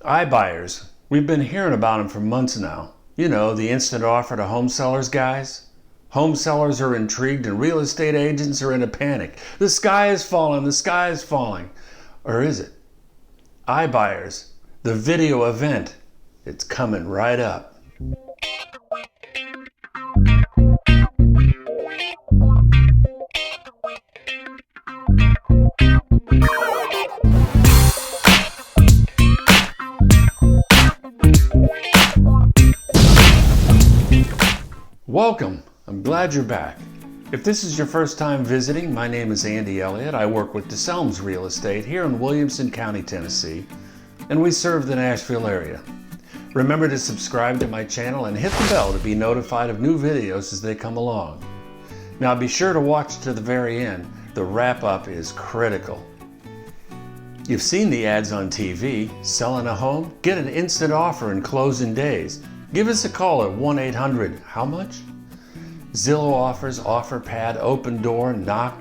iBuyers. We've been hearing about them for months now. You know, the instant offer to home sellers guys. Home sellers are intrigued and real estate agents are in a panic. The sky is falling, the sky is falling. Or is it? iBuyers, the video event. It's coming right up. Welcome. I'm glad you're back. If this is your first time visiting, my name is Andy Elliott. I work with DeSelms Real Estate here in Williamson County, Tennessee, and we serve the Nashville area. Remember to subscribe to my channel and hit the bell to be notified of new videos as they come along. Now be sure to watch to the very end. The wrap-up is critical. You've seen the ads on TV. Selling a home? Get an instant offer and close in days. Give us a call at 1-800-HOW-MUCH? Zillow offers, OfferPad, Open Door, Knock.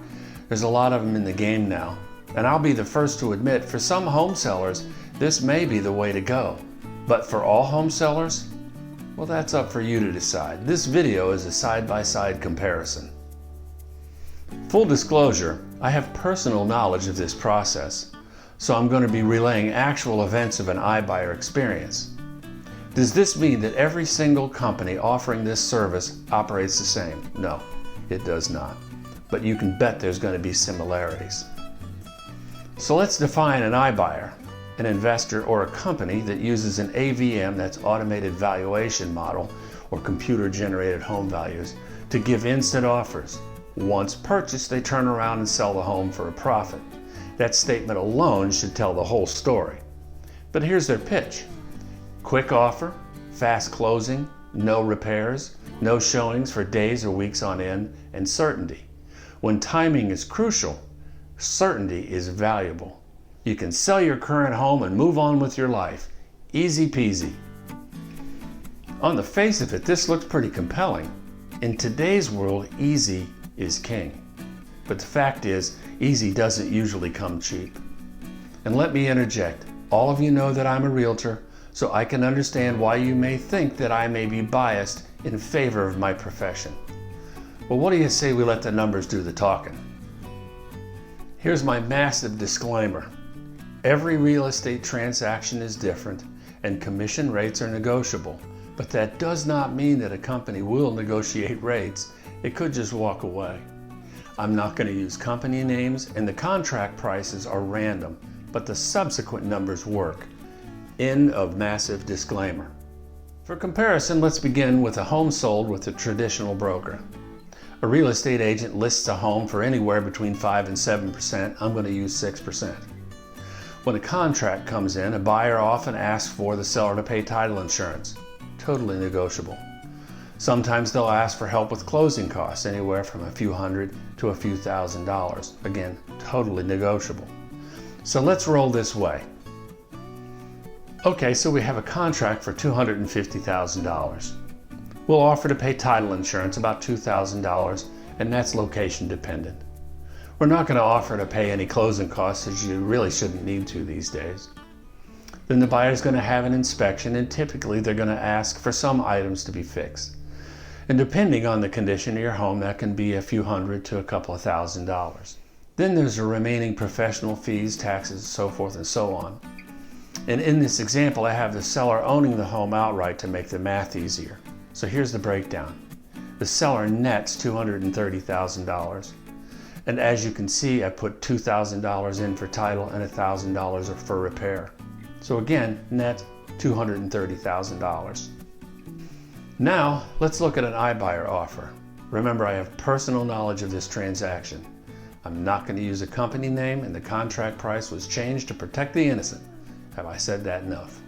There's a lot of them in the game now. And I'll be the first to admit, for some home sellers, this may be the way to go. But for all home sellers, well, that's up for you to decide. This video is a side-by-side comparison. Full disclosure, I have personal knowledge of this process, so I'm going to be relaying actual events of an iBuyer experience. Does this mean that every single company offering this service operates the same? No, it does not. But you can bet there's going to be similarities. So let's define an iBuyer, an investor or a company that uses an AVM, that's automated valuation model, or computer-generated home values, to give instant offers. Once purchased, they turn around and sell the home for a profit. That statement alone should tell the whole story. But here's their pitch. Quick offer, fast closing, no repairs, no showings for days or weeks on end, and certainty. When timing is crucial, certainty is valuable. You can sell your current home and move on with your life. Easy peasy. On the face of it, this looks pretty compelling. In today's world, easy is king. But the fact is, easy doesn't usually come cheap. And let me interject. All of you know that I'm a realtor, so I can understand why you may think that I may be biased in favor of my profession. Well, what do you say we let the numbers do the talking? Here's my massive disclaimer. Every real estate transaction is different and commission rates are negotiable, but that does not mean that a company will negotiate rates. It could just walk away. I'm not going to use company names, and the contract prices are random, but the subsequent numbers work. End of massive disclaimer. For comparison, let's begin with a home sold with a traditional broker. A real estate agent lists a home for anywhere between 5 and 7%. I'm going to use 6%. When a contract comes in, a buyer often asks for the seller to pay title insurance. Totally negotiable. Sometimes they'll ask for help with closing costs, anywhere from a few hundred to a few $1,000s. Again, totally negotiable. So let's roll this way. Okay, so we have a contract for $250,000. We'll offer to pay title insurance, about $2,000, and that's location dependent. We're not going to offer to pay any closing costs, as you really shouldn't need to these days. Then the buyer's going to have an inspection, and typically they're going to ask for some items to be fixed. And depending on the condition of your home, that can be a few hundred to a couple of $1,000s. Then there's the remaining professional fees, taxes, so forth and so on. And in this example, I have the seller owning the home outright to make the math easier. So here's the breakdown. The seller nets $230,000. And as you can see, I put $2,000 in for title and $1,000 for repair. So again, net $230,000. Now, let's look at an iBuyer offer. Remember, I have personal knowledge of this transaction. I'm not going to use a company name, and the contract price was changed to protect the innocent. Have I said that enough?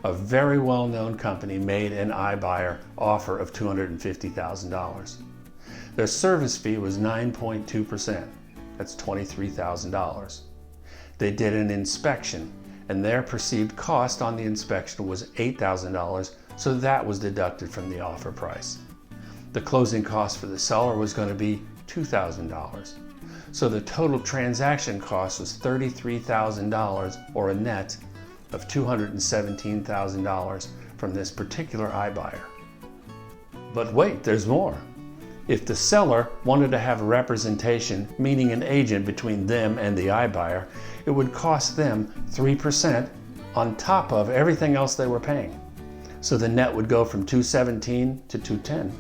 A very well-known company made an iBuyer offer of $250,000. Their service fee was 9.2%. That's $23,000. They did an inspection, and their perceived cost on the inspection was $8,000, so that was deducted from the offer price. The closing cost for the seller was going to be $2,000. So the total transaction cost was $33,000, or a net of $217,000 from this particular iBuyer. But wait, there's more. If the seller wanted to have a representation, meaning an agent between them and the iBuyer, it would cost them 3% on top of everything else they were paying. So the net would go from $217,000 to $210,000.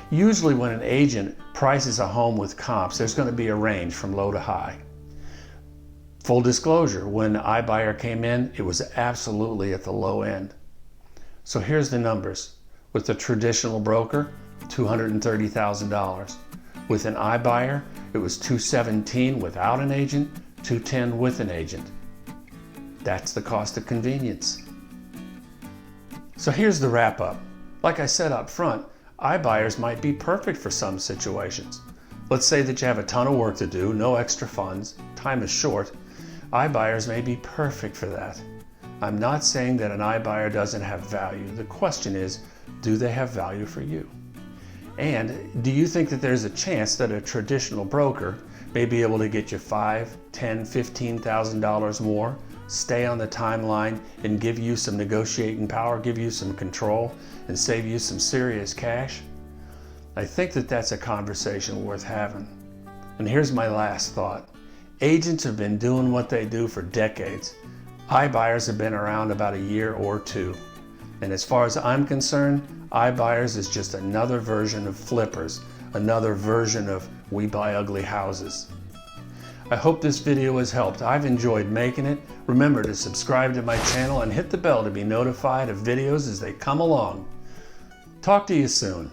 Usually when an agent prices a home with comps, there's going to be a range from low to high. Full disclosure, when iBuyer came in, it was absolutely at the low end. So here's the numbers. With a traditional broker, $230,000. With an iBuyer, it was $217,000 without an agent, $210,000 with an agent. That's the cost of convenience. So here's the wrap up. Like I said up front, iBuyers might be perfect for some situations. Let's say that you have a ton of work to do, no extra funds, time is short. iBuyers may be perfect for that. I'm not saying that an iBuyer doesn't have value. The question is, do they have value for you? And do you think that there's a chance that a traditional broker may be able to get you $5,000, $10,000, $15,000 more, stay on the timeline, and give you some negotiating power, give you some control, and save you some serious cash? I think that that's a conversation worth having. And here's my last thought. Agents have been doing what they do for decades. iBuyers have been around about a year or two. And as far as I'm concerned, iBuyers is just another version of flippers, another version of we buy ugly houses. I hope this video has helped. I've enjoyed making it. Remember to subscribe to my channel and hit the bell to be notified of videos as they come along. Talk to you soon.